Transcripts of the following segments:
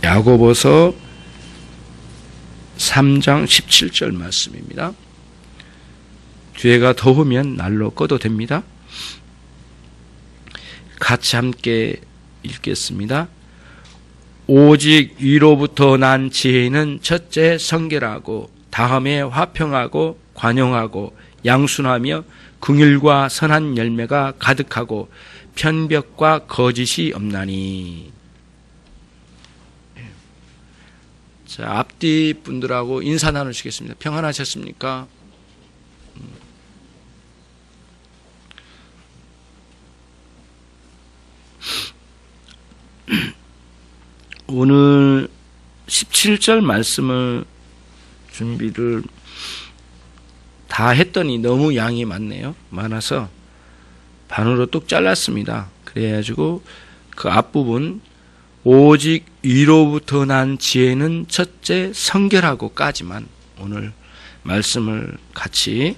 야고보서 3장 17절 말씀입니다. 뒤에가 더우면 난로 꺼도 됩니다. 같이 함께 읽겠습니다. 오직 위로부터 난 지혜는 첫째 성결하고 다음에 화평하고 관용하고 양순하며 긍휼과 선한 열매가 가득하고 편벽과 거짓이 없나니. 자, 앞뒤 분들하고 인사 나누시겠습니다. 평안하셨습니까? 오늘 17절 말씀을 준비를 다 했더니 너무 양이 많아서 반으로 뚝 잘랐습니다. 그래가지고 그 앞부분 오직 위로부터 난 지혜는 첫째 성결하고까지만 오늘 말씀을 같이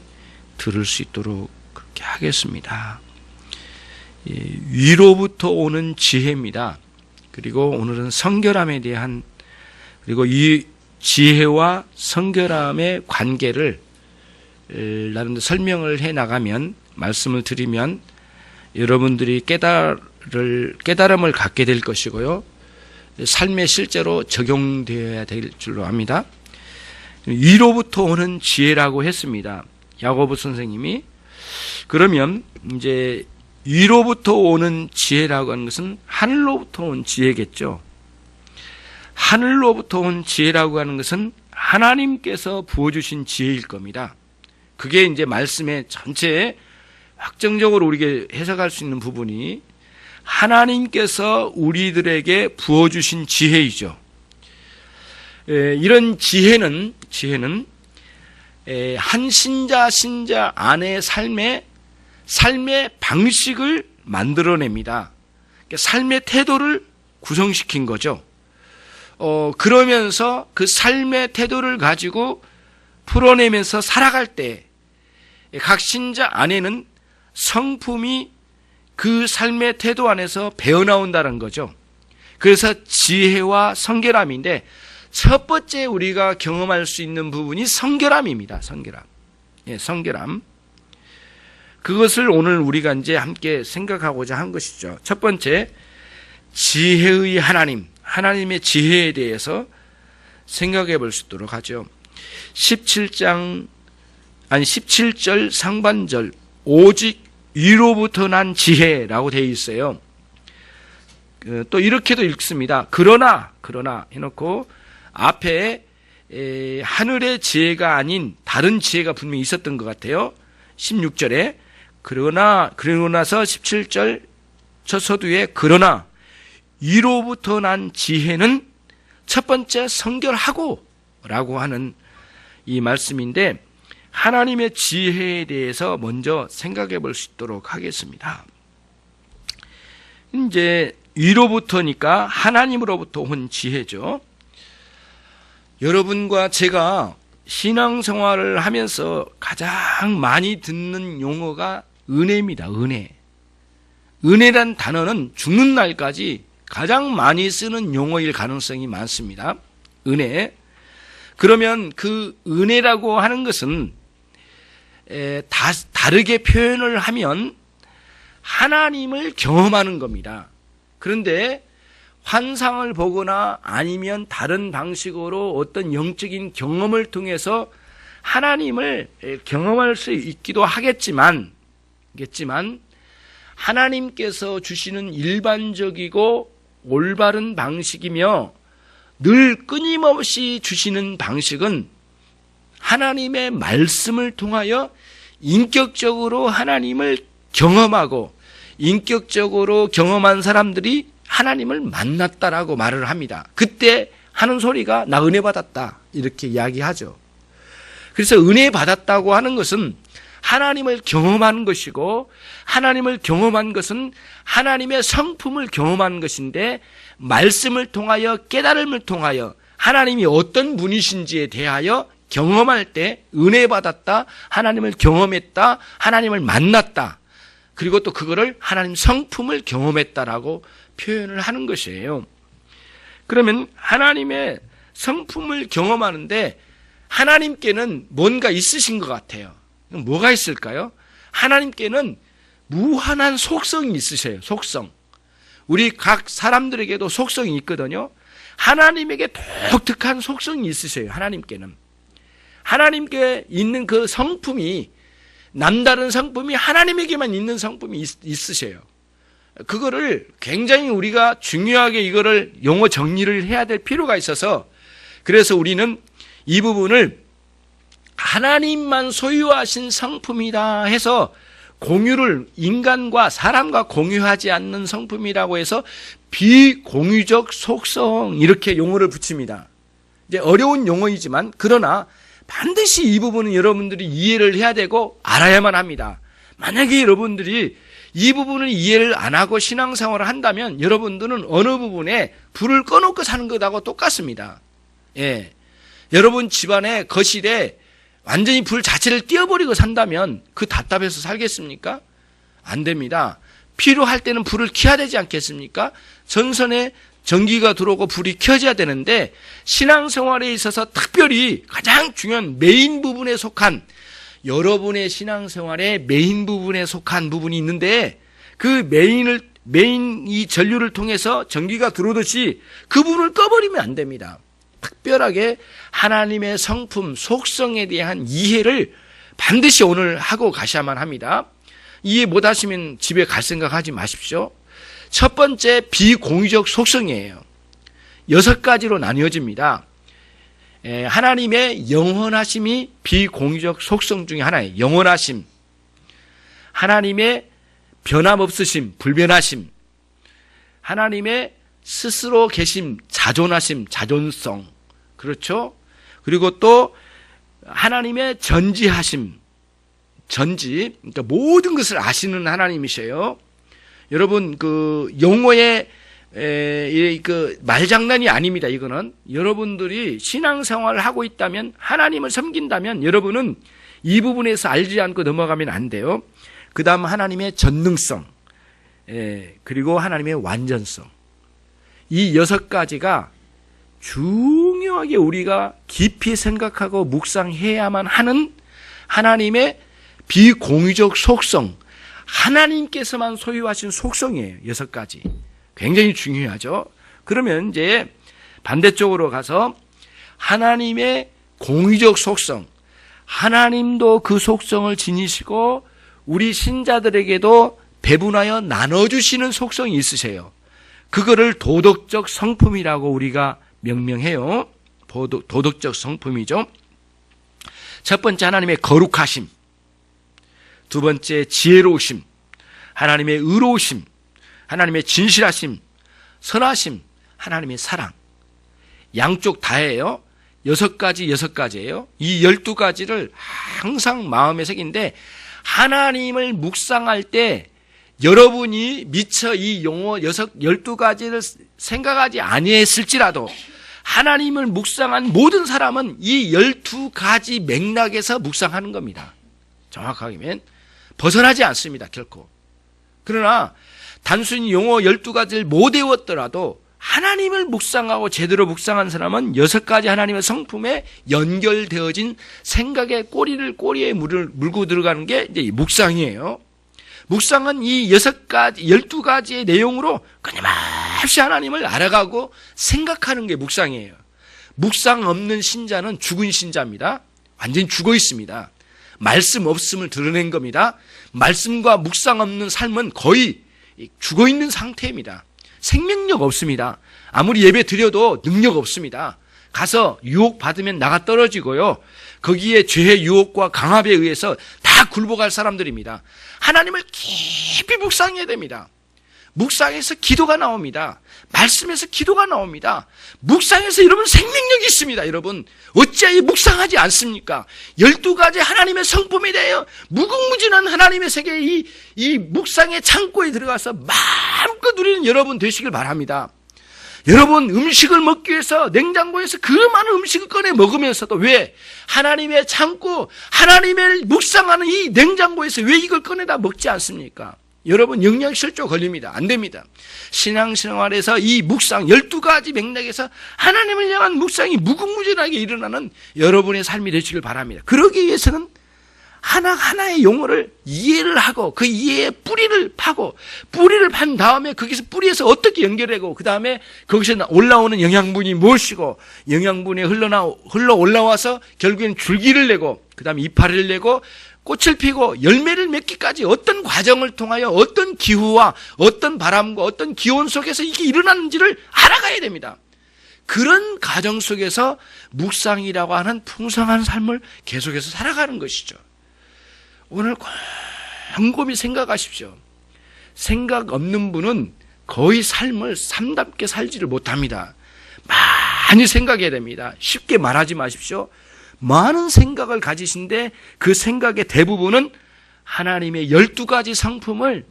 들을 수 있도록 그렇게 하겠습니다. 위로부터 오는 지혜입니다. 그리고 오늘은 성결함에 대한, 그리고 이 지혜와 성결함의 관계를 나름대로 설명을 해 나가면, 말씀을 드리면 여러분들이 깨달음을 갖게 될 것이고요, 삶에 실제로 적용되어야 될 줄로 압니다. 위로부터 오는 지혜라고 했습니다, 야고보 선생님이. 그러면 이제 위로부터 오는 지혜라고 하는 것은 하늘로부터 온 지혜겠죠. 하늘로부터 온 지혜라고 하는 것은 하나님께서 부어주신 지혜일 겁니다. 그게 이제 말씀의 전체에 확정적으로 우리에게 해석할 수 있는 부분이 하나님께서 우리들에게 부어주신 지혜이죠. 이런 지혜는 한 신자 안의 삶의 방식을 만들어냅니다. 삶의 태도를 구성시킨 거죠. 그러면서 그 삶의 태도를 가지고 풀어내면서 살아갈 때 각 신자 안에는 성품이 그 삶의 태도 안에서 배어나온다는 거죠. 그래서 지혜와 성결함인데 첫 번째 우리가 경험할 수 있는 부분이 성결함입니다. 성결함. 그것을 오늘 우리가 이제 함께 생각하고자 한 것이죠. 첫 번째, 지혜의 하나님의 지혜에 대해서 생각해 볼 수 있도록 하죠. 17절 상반절, 오직 위로부터 난 지혜라고 되어 있어요. 또 이렇게도 읽습니다. 그러나 해놓고 앞에 하늘의 지혜가 아닌 다른 지혜가 분명히 있었던 것 같아요. 16절에 그러고 나서 17절 첫 서두에 그러나 위로부터 난 지혜는 첫 번째 성결하고 라고 하는 이 말씀인데, 하나님의 지혜에 대해서 먼저 생각해 볼 수 있도록 하겠습니다. 이제 위로부터니까 하나님으로부터 온 지혜죠. 여러분과 제가 신앙생활을 하면서 가장 많이 듣는 용어가 은혜입니다. 은혜란 단어는 죽는 날까지 가장 많이 쓰는 용어일 가능성이 많습니다. 은혜. 그러면 그 은혜라고 하는 것은 다르게 표현을 하면 하나님을 경험하는 겁니다. 그런데 환상을 보거나 아니면 다른 방식으로 어떤 영적인 경험을 통해서 하나님을 경험할 수 있기도 하겠지만 하나님께서 주시는 일반적이고 올바른 방식이며 늘 끊임없이 주시는 방식은 하나님의 말씀을 통하여 인격적으로 하나님을 경험하고 인격적으로 경험한 사람들이 하나님을 만났다라고 말을 합니다. 그때 하는 소리가 나 은혜 받았다 이렇게 이야기하죠. 그래서 은혜 받았다고 하는 것은 하나님을 경험하는 것이고, 하나님을 경험한 것은 하나님의 성품을 경험하는 것인데, 말씀을 통하여 깨달음을 통하여 하나님이 어떤 분이신지에 대하여 경험할 때 은혜 받았다, 하나님을 경험했다, 하나님을 만났다, 그리고 또 그거를 하나님 성품을 경험했다라고 표현을 하는 것이에요. 그러면 하나님의 성품을 경험하는데 하나님께는 뭔가 있으신 것 같아요. 뭐가 있을까요? 하나님께는 무한한 속성이 있으세요. 속성. 우리 각 사람들에게도 속성이 있거든요. 하나님에게 독특한 속성이 있으세요. 하나님께는. 하나님께 있는 그 성품이, 남다른 성품이 하나님에게만 있는 성품이 있으세요. 그거를 굉장히 우리가 중요하게 이거를 용어 정리를 해야 될 필요가 있어서, 그래서 우리는 이 부분을 하나님만 소유하신 성품이다 해서 공유를, 인간과 사람과 공유하지 않는 성품이라고 해서 비공유적 속성, 이렇게 용어를 붙입니다. 이제 어려운 용어이지만, 그러나 반드시 이 부분은 여러분들이 이해를 해야 되고 알아야만 합니다. 만약에 여러분들이 이 부분을 이해를 안 하고 신앙생활을 한다면 여러분들은 어느 부분에 불을 꺼놓고 사는 것하고 똑같습니다. 예. 여러분 집안의 거실에 완전히 불 자체를 띄워버리고 산다면 그 답답해서 살겠습니까? 안 됩니다. 필요할 때는 불을 켜야 되지 않겠습니까? 전선에 전기가 들어오고 불이 켜져야 되는데, 신앙생활에 있어서 특별히 가장 중요한 메인 부분에 속한, 여러분의 신앙생활의 메인 부분에 속한 부분이 있는데, 그 메인 이 전류를 통해서 전기가 들어오듯이 그 부분을 꺼버리면 안 됩니다. 특별하게 하나님의 성품, 속성에 대한 이해를 반드시 오늘 하고 가셔야만 합니다. 이해 못하시면 집에 갈 생각하지 마십시오. 첫 번째, 비공유적 속성이에요. 6가지로 나뉘어집니다. 하나님의 영원하심이 비공유적 속성 중에 하나예요. 영원하심, 하나님의 변함없으심, 불변하심, 하나님의 스스로 계심, 자존하심, 자존성, 그렇죠? 그리고 또 하나님의 전지하심, 전지, 그러니까 모든 것을 아시는 하나님이셔요. 여러분, 그 용어의 그 말장난이 아닙니다. 이거는 여러분들이 신앙생활을 하고 있다면, 하나님을 섬긴다면 여러분은 이 부분에서 알지 않고 넘어가면 안 돼요. 그 다음 하나님의 전능성, 그리고 하나님의 완전성, 이 6가지가 중요하게 우리가 깊이 생각하고 묵상해야만 하는 하나님의 비공유적 속성, 하나님께서만 소유하신 속성이에요. 6가지. 굉장히 중요하죠. 그러면 이제 반대쪽으로 가서 하나님의 공유적 속성, 하나님도 그 속성을 지니시고 우리 신자들에게도 배분하여 나눠주시는 속성이 있으세요. 그거를 도덕적 성품이라고 우리가 명명해요. 도덕적 성품이죠. 첫 번째, 하나님의 거룩하심. 두 번째, 지혜로우심. 하나님의 의로우심. 하나님의 진실하심. 선하심. 하나님의 사랑. 양쪽 다예요. 6가지예요. 이 12가지를 항상 마음에 새긴데, 하나님을 묵상할 때 여러분이 미처 이 용어 12가지를 생각하지 아니했을지라도 하나님을 묵상한 모든 사람은 이 12가지 맥락에서 묵상하는 겁니다. 정확하게는 벗어나지 않습니다. 결코. 그러나 단순히 용어 12가지를 못 외웠더라도 하나님을 묵상하고 제대로 묵상한 사람은 6가지 하나님의 성품에 연결되어진 생각의 꼬리에 물고 들어가는 게 이제 묵상이에요. 묵상은 이 12가지의 내용으로 끊임없이 하나님을 알아가고 생각하는 게 묵상이에요. 묵상 없는 신자는 죽은 신자입니다. 완전히 죽어 있습니다. 말씀 없음을 드러낸 겁니다. 말씀과 묵상 없는 삶은 거의 죽어 있는 상태입니다. 생명력 없습니다. 아무리 예배 드려도 능력 없습니다. 가서 유혹 받으면 나가 떨어지고요. 거기에 죄의 유혹과 강압에 의해서 다 굴복할 사람들입니다. 하나님을 깊이 묵상해야 됩니다. 묵상에서 기도가 나옵니다. 말씀에서 기도가 나옵니다. 묵상에서 여러분 생명력이 있습니다. 여러분 어찌하여 묵상하지 않습니까? 12가지 하나님의 성품에 대하여 무궁무진한 하나님의 세계 이 묵상의 창고에 들어가서 마음껏 누리는 여러분 되시길 바랍니다. 여러분 음식을 먹기 위해서 냉장고에서 그 많은 음식을 꺼내 먹으면서도 왜 하나님의 창고, 하나님을 묵상하는 이 냉장고에서 왜 이걸 꺼내다 먹지 않습니까? 여러분 영양실조 걸립니다. 안 됩니다. 신앙생활에서 이 묵상 12가지 맥락에서 하나님을 향한 묵상이 무궁무진하게 일어나는 여러분의 삶이 되시길 바랍니다. 그러기 위해서는 하나하나의 용어를 이해를 하고 그 이해의 뿌리를 파고 뿌리를 판 다음에 거기서 뿌리에서 어떻게 연결하고 그 다음에 거기서 올라오는 영양분이 무엇이고 영양분이 흘러 올라와서 결국엔 줄기를 내고 그 다음에 이파리를 내고 꽃을 피고 열매를 맺기까지 어떤 과정을 통하여 어떤 기후와 어떤 바람과 어떤 기온 속에서 이게 일어나는지를 알아가야 됩니다. 그런 과정 속에서 묵상이라고 하는 풍성한 삶을 계속해서 살아가는 것이죠. 오늘 곰곰이 생각하십시오. 생각 없는 분은 거의 삶을 삶답게 살지를 못합니다. 많이 생각해야 됩니다. 쉽게 말하지 마십시오. 많은 생각을 가지신데 그 생각의 대부분은 하나님의 12가지 성품을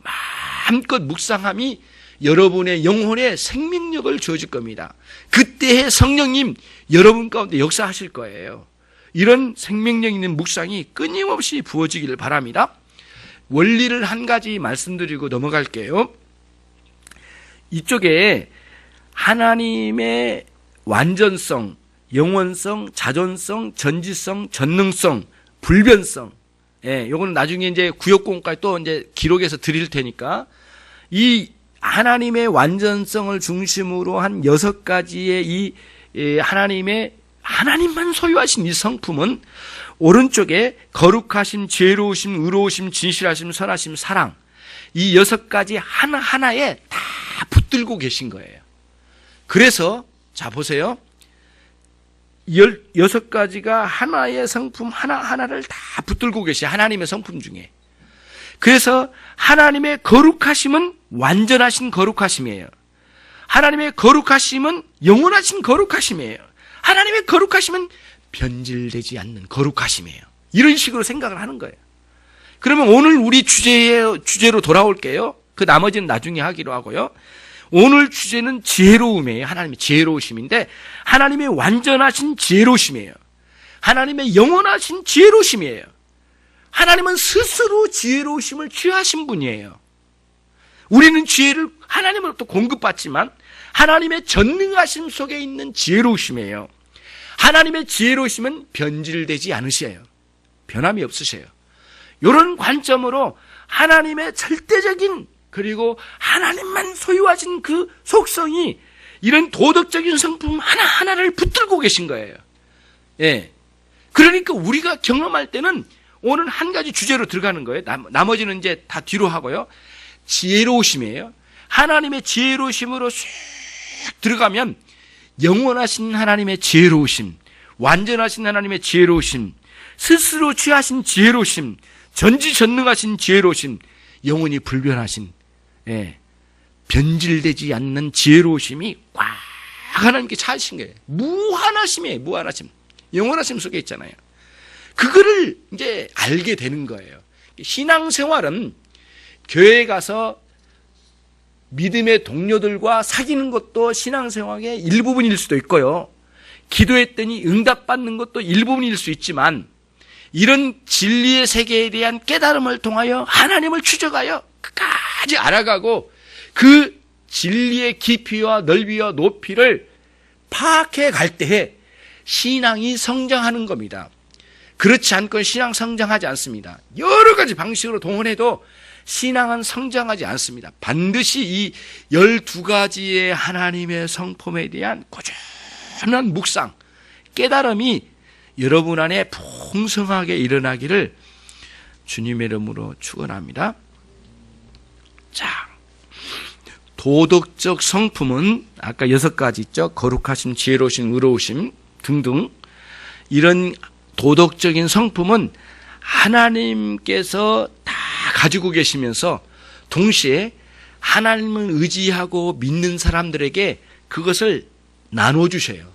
마음껏 묵상함이 여러분의 영혼에 생명력을 주어줄 겁니다. 그때의 성령님 여러분 가운데 역사하실 거예요. 이런 생명력 있는 묵상이 끊임없이 부어지기를 바랍니다. 원리를 한 가지 말씀드리고 넘어갈게요. 이쪽에 하나님의 완전성, 영원성, 자존성, 전지성, 전능성, 불변성. 예, 요거는 나중에 이제 구역공까지 또 이제 기록해서 드릴 테니까 이 하나님의 완전성을 중심으로 한 6가지의 이 하나님만 소유하신 이 성품은 오른쪽에 거룩하심, 지혜로우심, 의로우심, 진실하심, 선하심, 사랑 이 6가지 하나하나에 다 붙들고 계신 거예요. 그래서 자 보세요. 16가지가 하나의 성품 하나하나를 다 붙들고 계셔요. 하나님의 성품 중에. 그래서 하나님의 거룩하심은 완전하신 거룩하심이에요. 하나님의 거룩하심은 영원하신 거룩하심이에요. 하나님의 거룩하심은 변질되지 않는 거룩하심이에요. 이런 식으로 생각을 하는 거예요. 그러면 오늘 우리 주제로 돌아올게요. 그 나머지는 나중에 하기로 하고요. 오늘 주제는 지혜로움이에요. 하나님의 지혜로우심인데 하나님의 완전하신 지혜로우심이에요. 하나님의 영원하신 지혜로우심이에요. 하나님은 스스로 지혜로우심을 취하신 분이에요. 우리는 지혜를 하나님으로부터 공급받지만 하나님의 전능하심 속에 있는 지혜로우심이에요. 하나님의 지혜로우심은 변질되지 않으셔요. 변함이 없으셔요. 이런 관점으로 하나님의 절대적인 그리고 하나님만 소유하신 그 속성이 이런 도덕적인 성품 하나하나를 붙들고 계신 거예요. 예. 그러니까 우리가 경험할 때는 오늘 한 가지 주제로 들어가는 거예요. 나머지는 이제 다 뒤로 하고요. 지혜로우심이에요. 하나님의 지혜로우심으로 쑥 들어가면 영원하신 하나님의 지혜로우심, 완전하신 하나님의 지혜로우심, 스스로 취하신 지혜로우심, 전지전능하신 지혜로우심, 영원히 불변하신 변질되지 않는 지혜로우심이 꽉 하나님께 차신 거예요. 무한하심이에요. 무한하심. 영원하심 속에 있잖아요. 그거를 이제 알게 되는 거예요. 신앙생활은 교회에 가서 믿음의 동료들과 사귀는 것도 신앙생활의 일부분일 수도 있고요. 기도했더니 응답받는 것도 일부분일 수 있지만 이런 진리의 세계에 대한 깨달음을 통하여 하나님을 추적하여 끝까지 알아가고 그 진리의 깊이와 넓이와 높이를 파악해 갈 때에 신앙이 성장하는 겁니다. 그렇지 않고는 신앙 성장하지 않습니다. 여러 가지 방식으로 동원해도 신앙은 성장하지 않습니다. 반드시 이 12가지의 하나님의 성품에 대한 꾸준한 묵상, 깨달음이 여러분 안에 풍성하게 일어나기를 주님의 이름으로 축원합니다. 자, 도덕적 성품은 아까 6가지 있죠. 거룩하심, 지혜로우심, 의로우심 등등. 이런 도덕적인 성품은 하나님께서 다 가지고 계시면서 동시에 하나님을 의지하고 믿는 사람들에게 그것을 나눠주셔요.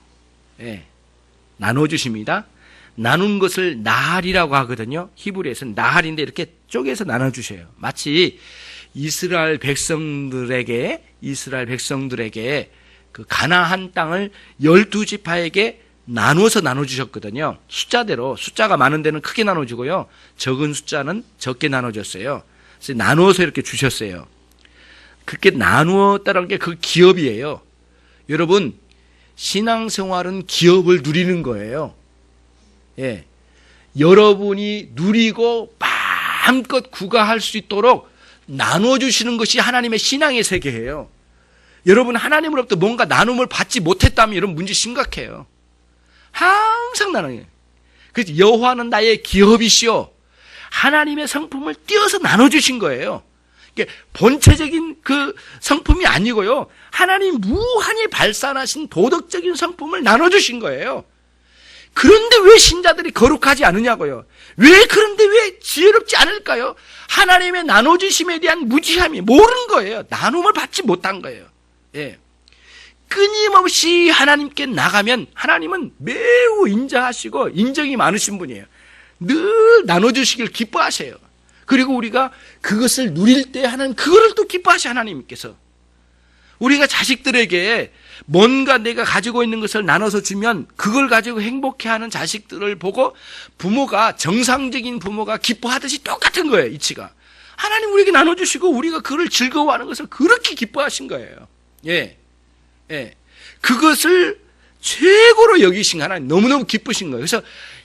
예, 나눠주십니다. 나눈 것을 나할이라고 하거든요. 히브리에서는 나할인데 이렇게 쪼개서 나눠주셔요. 마치 이스라엘 백성들에게 그 가나안 땅을 12지파에게 나눠서 나눠주셨거든요. 숫자대로 숫자가 많은 데는 크게 나눠주고요. 적은 숫자는 적게 나눠줬어요. 그래서 나누어서 이렇게 주셨어요. 그렇게 나누었다는 게 그 기업이에요. 여러분, 신앙생활은 기업을 누리는 거예요. 예. 여러분이 누리고 마음껏 구가할 수 있도록 나눠주시는 것이 하나님의 신앙의 세계예요. 여러분, 하나님으로부터 뭔가 나눔을 받지 못했다면 여러분 문제 심각해요. 항상 나눠요. 그래서 여호와는 나의 기업이시오. 하나님의 성품을 띄어서 나눠주신 거예요. 본체적인 그 성품이 아니고요. 하나님 무한히 발산하신 도덕적인 성품을 나눠주신 거예요. 그런데 왜 신자들이 거룩하지 않으냐고요. 그런데 왜 지혜롭지 않을까요? 하나님의 나눠주심에 대한 무지함이 모르는 거예요. 나눔을 받지 못한 거예요. 예. 끊임없이 하나님께 나가면 하나님은 매우 인자하시고 인정이 많으신 분이에요. 늘 나눠주시길 기뻐하세요. 그리고 우리가 그것을 누릴 때 하나님 그거를 또 기뻐하시 하나님께서. 우리가 자식들에게 뭔가 내가 가지고 있는 것을 나눠서 주면 그걸 가지고 행복해하는 자식들을 보고 부모가, 정상적인 부모가 기뻐하듯이 똑같은 거예요. 이치가. 하나님 우리에게 나눠주시고 우리가 그걸 즐거워하는 것을 그렇게 기뻐하신 거예요. 예. 예. 그것을 최고로 여기신 하나님 너무너무 기쁘신 거예요. 그래서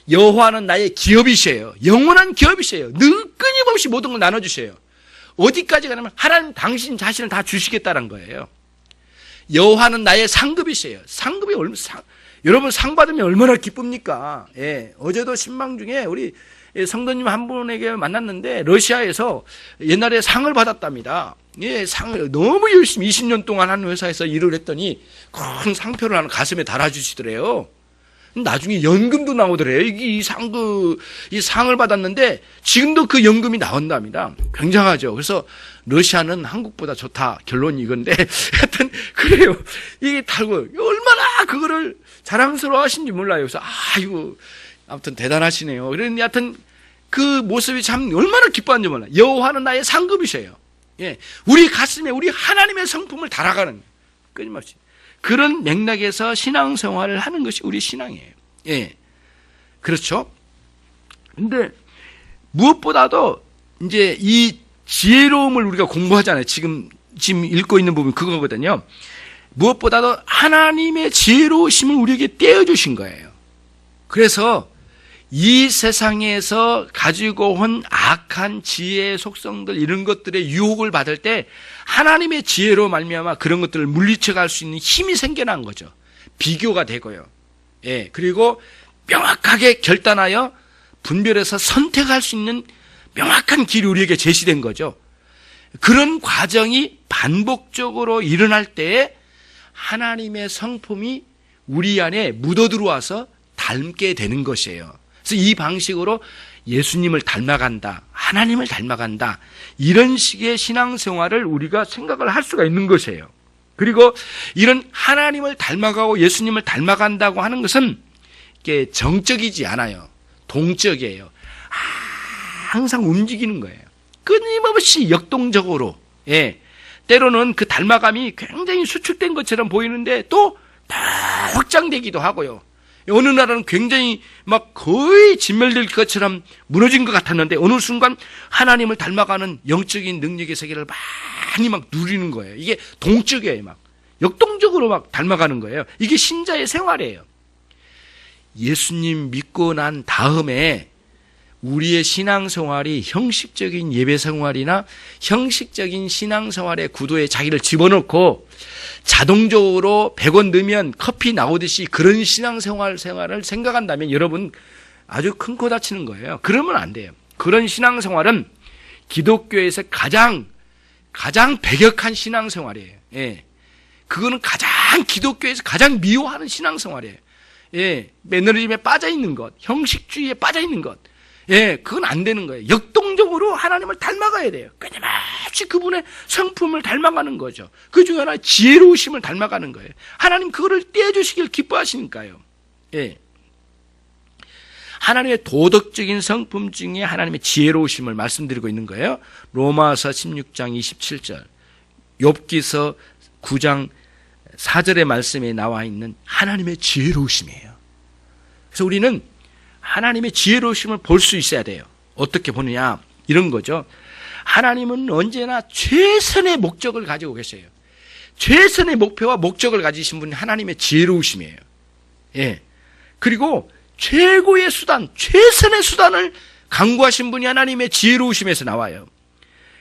여호와는 나의 기업이셔요. 영원한 기업이셔요. 늘 끊임없이 모든 걸 나눠주셔요. 어디까지 가냐면 하나님 당신 자신을 다 주시겠다는 거예요. 여호와는 나의 상급이셔요. 상급이 여러분 상 받으면 얼마나 기쁩니까? 예. 어제도 신방 중에 우리 성도님 한 분에게 만났는데 러시아에서 옛날에 상을 받았답니다. 예, 상을 너무 열심히 20년 동안 한 회사에서 일을 했더니 큰 상표를 하나 가슴에 달아주시더래요. 나중에 연금도 나오더래요. 이 상을 받았는데 지금도 그 연금이 나온답니다. 굉장하죠. 그래서 러시아는 한국보다 좋다. 결론이 이건데 하여튼 그래요. 이게 달고 얼마나 그거를 자랑스러워 하신지 몰라요. 그래서 아무튼 대단하시네요. 그런데 하여튼 그 모습이 참 얼마나 기뻐하는지 몰라요. 여호와는 나의 상급이셔요. 예, 우리 가슴에 우리 하나님의 성품을 달아가는 끊임없이 그런 맥락에서 신앙생활을 하는 것이 우리 신앙이에요. 예, 그렇죠. 근데 무엇보다도 이제 이 지혜로움을 우리가 공부하잖아요. 지금 읽고 있는 부분 그거거든요. 무엇보다도 하나님의 지혜로우심을 우리에게 떼어주신 거예요. 그래서 이 세상에서 가지고 온 악한 지혜의 속성들 이런 것들의 유혹을 받을 때 하나님의 지혜로 말미암아 그런 것들을 물리쳐갈 수 있는 힘이 생겨난 거죠. 비교가 되고요. 예, 그리고 명확하게 결단하여 분별해서 선택할 수 있는 명확한 길이 우리에게 제시된 거죠. 그런 과정이 반복적으로 일어날 때에 하나님의 성품이 우리 안에 묻어들어와서 닮게 되는 것이에요. 그래서 이 방식으로 예수님을 닮아간다, 하나님을 닮아간다, 이런 식의 신앙생활을 우리가 생각을 할 수가 있는 것이에요. 그리고 이런 하나님을 닮아가고 예수님을 닮아간다고 하는 것은 이게 정적이지 않아요. 동적이에요. 항상 움직이는 거예요. 끊임없이 역동적으로. 예. 때로는 그 닮아감이 굉장히 수축된 것처럼 보이는데 또 더 확장되기도 하고요. 어느 날은 굉장히 막 거의 진멸될 것처럼 무너진 것 같았는데 어느 순간 하나님을 닮아가는 영적인 능력의 세계를 많이 막 누리는 거예요. 이게 동적이에요. 막 역동적으로 막 닮아가는 거예요. 이게 신자의 생활이에요. 예수님 믿고 난 다음에 우리의 신앙생활이 형식적인 예배생활이나 형식적인 신앙생활의 구도에 자기를 집어넣고 자동적으로 100원 넣으면 커피 나오듯이 그런 신앙생활을 생각한다면 여러분 아주 큰 코 다치는 거예요. 그러면 안 돼요. 그런 신앙생활은 기독교에서 가장 배격한 신앙생활이에요. 예. 그거는 기독교에서 가장 미워하는 신앙생활이에요. 예. 매너리즘에 빠져있는 것, 형식주의에 빠져있는 것. 예, 그건 안 되는 거예요. 역동적으로 하나님을 닮아가야 돼요. 끊임없이 그분의 성품을 닮아가는 거죠. 그 중에 하나 지혜로우심을 닮아가는 거예요. 하나님 그거를 떼어주시길 기뻐하시니까요. 예. 하나님의 도덕적인 성품 중에 하나님의 지혜로우심을 말씀드리고 있는 거예요. 로마서 16장 27절, 욥기서 9장 4절의 말씀에 나와 있는 하나님의 지혜로우심이에요. 그래서 우리는 하나님의 지혜로우심을 볼 수 있어야 돼요. 어떻게 보느냐? 이런 거죠. 하나님은 언제나 최선의 목적을 가지고 계세요. 최선의 목표와 목적을 가지신 분이 하나님의 지혜로우심이에요. 예. 그리고 최고의 수단, 최선의 수단을 강구하신 분이 하나님의 지혜로우심에서 나와요.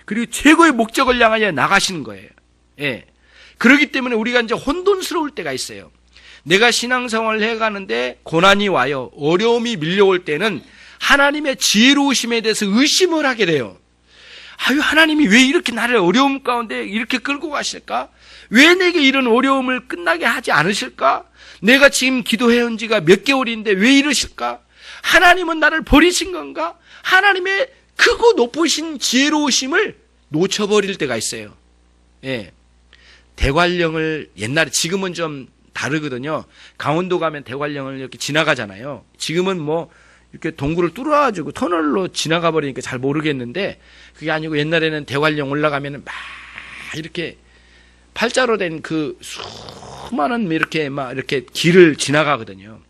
그리고 최고의 목적을 향하여 나가시는 거예요. 예. 그렇기 때문에 우리가 이제 혼돈스러울 때가 있어요. 내가 신앙생활을 해가는데 고난이 와요. 어려움이 밀려올 때는 하나님의 지혜로우심에 대해서 의심을 하게 돼요. 아유, 하나님이 왜 이렇게 나를 어려움 가운데 이렇게 끌고 가실까? 왜 내게 이런 어려움을 끝나게 하지 않으실까? 내가 지금 기도해온 지가 몇 개월인데 왜 이러실까? 하나님은 나를 버리신 건가? 하나님의 크고 높으신 지혜로우심을 놓쳐버릴 때가 있어요. 예. 대관령을 옛날에, 지금은 좀 다르거든요. 강원도 가면 대관령을 이렇게 지나가잖아요. 지금은 뭐 이렇게 동굴을 뚫어가지고 터널로 지나가 버리니까 잘 모르겠는데, 그게 아니고 옛날에는 대관령 올라가면 막 이렇게 팔자로 된 그 수많은 이렇게 막 이렇게 길을 지나가거든요.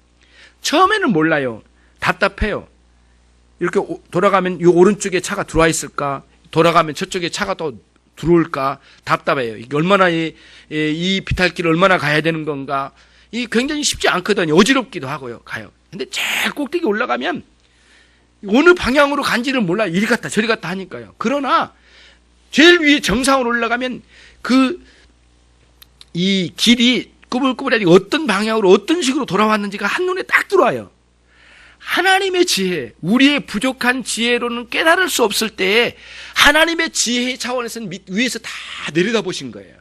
처음에는 몰라요. 답답해요. 이렇게 돌아가면 이 오른쪽에 차가 들어와 있을까? 돌아가면 저쪽에 차가 또 들어올까? 답답해요. 이게 얼마나 이 비탈길을 얼마나 가야 되는 건가? 이 굉장히 쉽지 않거든요. 어지럽기도 하고요. 가요. 근데 제일 꼭대기 올라가면 어느 방향으로 간지를 몰라요. 이리 갔다 저리 갔다 하니까요. 그러나 제일 위에 정상으로 올라가면 이 길이 꾸불꾸불하게 어떤 방향으로 어떤 식으로 돌아왔는지가 한눈에 딱 들어와요. 하나님의 지혜, 우리의 부족한 지혜로는 깨달을 수 없을 때에 하나님의 지혜의 차원에서는 위에서 다 내려다보신 거예요.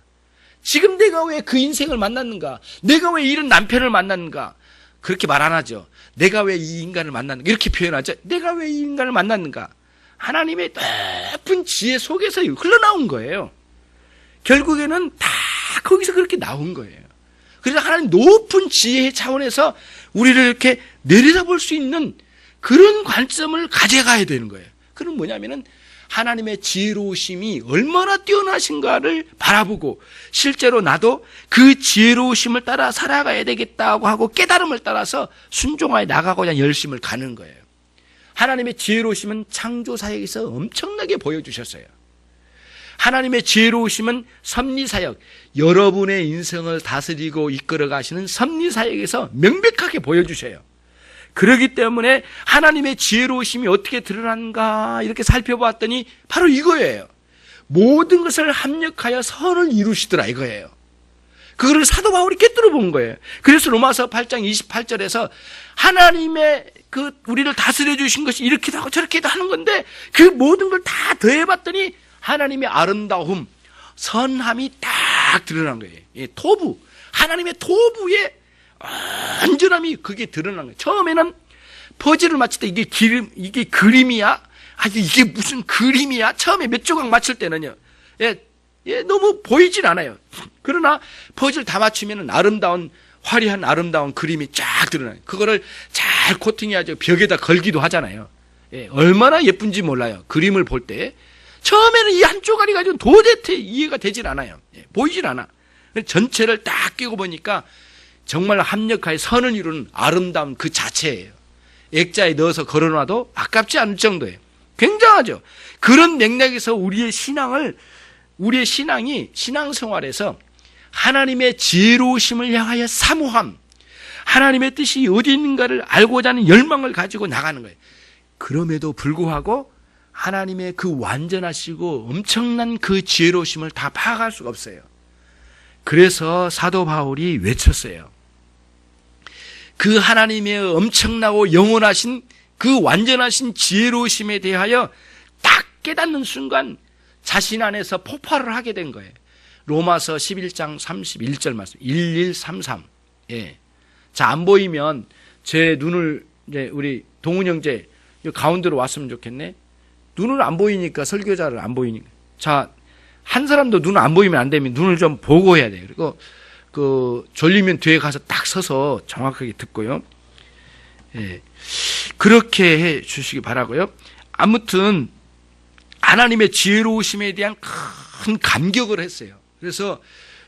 지금 내가 왜 그 인생을 만났는가? 내가 왜 이런 남편을 만났는가? 그렇게 말 안 하죠. 내가 왜 이 인간을 만났는가? 이렇게 표현하죠. 내가 왜 이 인간을 만났는가? 하나님의 높은 지혜 속에서 흘러나온 거예요. 결국에는 다 거기서 그렇게 나온 거예요. 그래서 하나님 높은 지혜의 차원에서 우리를 이렇게 내려다볼 수 있는 그런 관점을 가져가야 되는 거예요. 그건 뭐냐면은 하나님의 지혜로우심이 얼마나 뛰어나신가를 바라보고 실제로 나도 그 지혜로우심을 따라 살아가야 되겠다고 하고 깨달음을 따라서 순종하여 나가고자 열심을 가는 거예요. 하나님의 지혜로우심은 창조사역에서 엄청나게 보여주셨어요. 하나님의 지혜로우심은 섭리사역, 여러분의 인생을 다스리고 이끌어 가시는 섭리사역에서 명백하게 보여주셔요. 그렇기 때문에 하나님의 지혜로우심이 어떻게 드러난가 이렇게 살펴봤더니 바로 이거예요. 모든 것을 합력하여 선을 이루시더라 이거예요. 그거를 사도 바울이 깨뜨려 본 거예요. 그래서 로마서 8장 28절에서 하나님의 우리를 다스려 주신 것이 이렇게도 하고 저렇게도 하는 건데 그 모든 걸 다 더해봤더니 하나님의 아름다움, 선함이 딱 드러난 거예요. 토부, 하나님의 토부의 완전함이 그게 드러난 거예요. 처음에는 퍼즐을 맞출 때 이게 그림이야? 이게 무슨 그림이야? 처음에 몇 조각 맞출 때는요. 너무 보이진 않아요. 그러나 퍼즐 다 맞추면 화려한 아름다운 그림이 쫙 드러나요. 그거를 잘 코팅해야죠. 벽에다 걸기도 하잖아요. 얼마나 예쁜지 몰라요. 그림을 볼 때. 처음에는 이 한 쪼가리 가지고는 도대체 이해가 되질 않아요. 보이질 않아. 전체를 딱 끼고 보니까 정말 합력하여 선을 이루는 아름다운 그 자체예요. 액자에 넣어서 걸어놔도 아깝지 않을 정도예요. 굉장하죠. 그런 맥락에서 우리의 신앙이 신앙생활에서 하나님의 지혜로우심을 향하여 사모함, 하나님의 뜻이 어디 있는가를 알고자 하는 열망을 가지고 나가는 거예요. 그럼에도 불구하고 하나님의 그 완전하시고 엄청난 그 지혜로우심을 다 파악할 수가 없어요. 그래서 사도 바울이 외쳤어요. 그 하나님의 엄청나고 영원하신 그 완전하신 지혜로우심에 대하여 딱 깨닫는 순간 자신 안에서 폭발을 하게 된 거예요. 로마서 11장 31절 말씀 1133. 자, 안 보이면 제 눈을 이제 우리 동훈 형제 가운데로 왔으면 좋겠네. 눈을 안 보이니까 설교자를 안 보이니까. 자, 한 사람도 눈 안 보이면 안 되면 눈을 좀 보고 해야 돼요. 그리고 졸리면 뒤에 가서 딱 서서 정확하게 듣고요. 그렇게 해 주시기 바라고요. 아무튼 하나님의 지혜로우심에 대한 큰 감격을 했어요. 그래서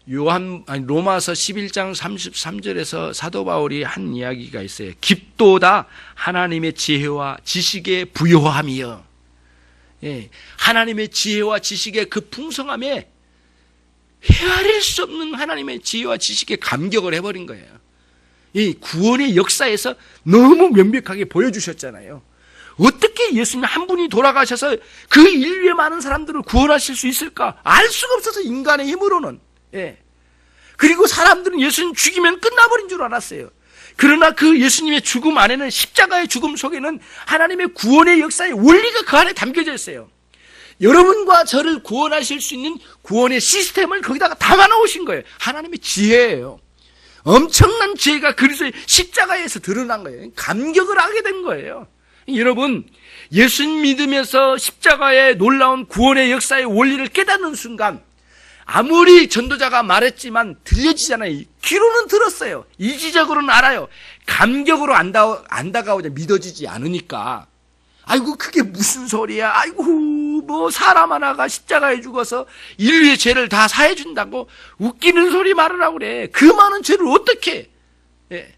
로마서 11장 33절에서 사도 바울이 한 이야기가 있어요. 깊도다 하나님의 지혜와 지식의 부요함이여. 예, 하나님의 지혜와 지식의 그 풍성함에 헤아릴 수 없는 하나님의 지혜와 지식에 감격을 해버린 거예요. 이 구원의 역사에서 너무 명백하게 보여주셨잖아요. 어떻게 예수님 한 분이 돌아가셔서 그 인류의 많은 사람들을 구원하실 수 있을까? 알 수가 없어서 인간의 힘으로는. 예. 그리고 사람들은 예수님 죽이면 끝나버린 줄 알았어요. 그러나 그 예수님의 죽음 안에는, 십자가의 죽음 속에는 하나님의 구원의 역사의 원리가 그 안에 담겨져 있어요. 여러분과 저를 구원하실 수 있는 구원의 시스템을 거기다가 담아 놓으신 거예요. 하나님의 지혜예요. 엄청난 지혜가 그리스도의 십자가에서 드러난 거예요. 감격을 하게 된 거예요. 여러분, 예수님 믿으면서 십자가의 놀라운 구원의 역사의 원리를 깨닫는 순간 아무리 전도자가 말했지만 들려지잖아요. 귀로는 들었어요. 이지적으로는 알아요. 감격으로 안 다가오자 믿어지지 않으니까. 아이고 그게 무슨 소리야. 아이고 뭐 사람 하나가 십자가에 죽어서 인류의 죄를 다 사해준다고 웃기는 소리 말하라고 그래. 그 많은 죄를 어떻게 해.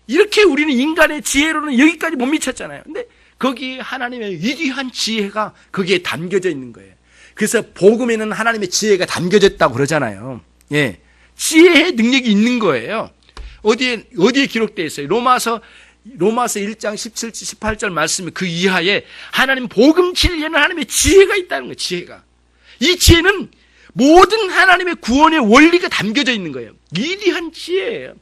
이렇게 우리는 인간의 지혜로는 여기까지 못 미쳤잖아요. 근데 거기 하나님의 위대한 지혜가 거기에 담겨져 있는 거예요. 그래서 복음에는 하나님의 지혜가 담겨졌다고 그러잖아요. 예. 지혜의 능력이 있는 거예요. 어디에 기록되어 있어요? 로마서 1장 17절 18절 말씀에 그 이하에 하나님 복음 진리에는 하나님의 지혜가 있다는 거예요. 지혜가. 이 지혜는 모든 하나님의 구원의 원리가 담겨져 있는 거예요. 위대한 지혜예요.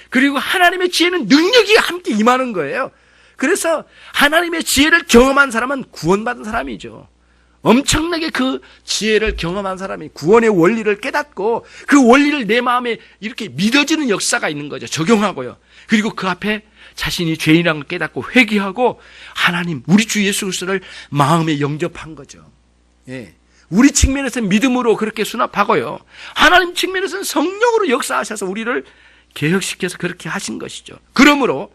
그리고 하나님의 지혜는 능력이 함께 임하는 거예요. 그래서 하나님의 지혜를 경험한 사람은 구원받은 사람이죠. 엄청나게 그 지혜를 경험한 사람이 구원의 원리를 깨닫고 그 원리를 내 마음에 이렇게 믿어지는 역사가 있는 거죠. 적용하고요. 그리고 그 앞에 자신이 죄인이라는 걸 깨닫고 회개하고 하나님, 우리 주 예수 그리스도를 마음에 영접한 거죠. 예. 우리 측면에서는 믿음으로 그렇게 수납하고요. 하나님 측면에서는 성령으로 역사하셔서 우리를 개혁시켜서 그렇게 하신 것이죠. 그러므로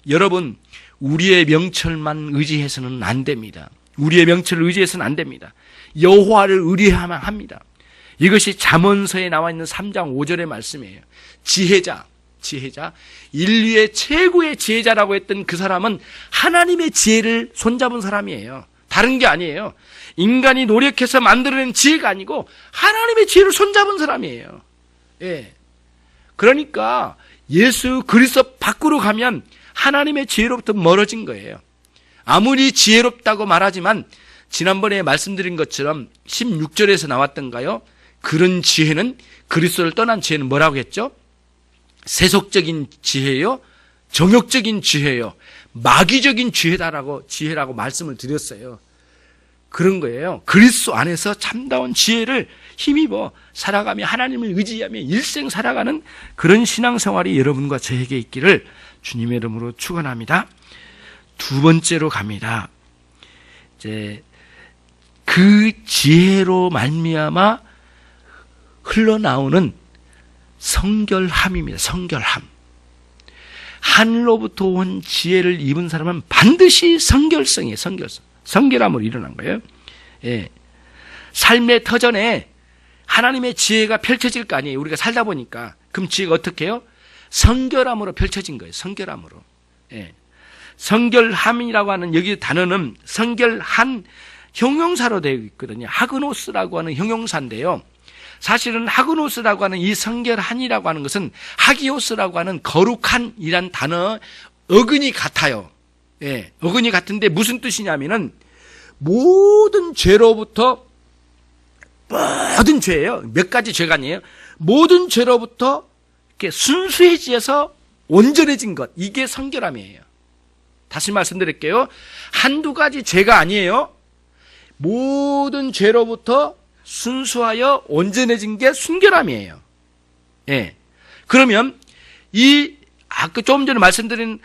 여러분, 우리의 명철만 의지해서는 안 됩니다. 우리의 명철을 의지해서는 안 됩니다. 여호와를 의뢰해야만 합니다. 이것이 잠언서에 나와 있는 3장 5절의 말씀이에요. 지혜자, 인류의 최고의 지혜자라고 했던 그 사람은 하나님의 지혜를 손잡은 사람이에요. 다른 게 아니에요. 인간이 노력해서 만들어낸 지혜가 아니고 하나님의 지혜를 손잡은 사람이에요. 예. 그러니까 예수 그리스도 밖으로 가면 하나님의 지혜로부터 멀어진 거예요. 아무리 지혜롭다고 말하지만 지난번에 말씀드린 것처럼 16절에서 나왔던가요? 그런 지혜는, 그리스도를 떠난 지혜는 뭐라고 했죠? 세속적인 지혜요, 정욕적인 지혜요, 마귀적인 지혜라고 말씀을 드렸어요. 그런 거예요. 그리스도 안에서 참다운 지혜를 힘입어 살아가며 하나님을 의지하며 일생 살아가는 그런 신앙생활이 여러분과 저에게 있기를 주님의 이름으로 축원합니다. 두 번째로 갑니다. 이제 그 지혜로 말미암아 흘러나오는 성결함입니다. 성결함. 하늘로부터 온 지혜를 입은 사람은 반드시 성결성이에요. 성결성. 성결함으로 일어난 거예요. 예. 삶의 터전에 하나님의 지혜가 펼쳐질 거 아니에요. 우리가 살다 보니까. 그럼 지혜가 어떻게 해요? 성결함으로 펼쳐진 거예요. 성결함으로. 예. 성결함이라고 하는 여기 단어는 성결한 형용사로 되어 있거든요. 하그노스라고 하는 형용사인데요. 사실은 하그노스라고 하는 이 성결한이라고 하는 것은 하기오스라고 하는 거룩한이란 단어 어근이 같아요. 예, 어근이 같은데 무슨 뜻이냐면은 모든 죄로부터, 모든 죄예요. 몇 가지 죄가 아니에요. 모든 죄로부터 이렇게 순수해지어서 온전해진 것, 이게 성결함이에요. 다시 말씀드릴게요. 한두 가지 죄가 아니에요. 모든 죄로부터 순수하여 온전해진 게 순결함이에요. 예. 그러면 아까 조금 전에 말씀드린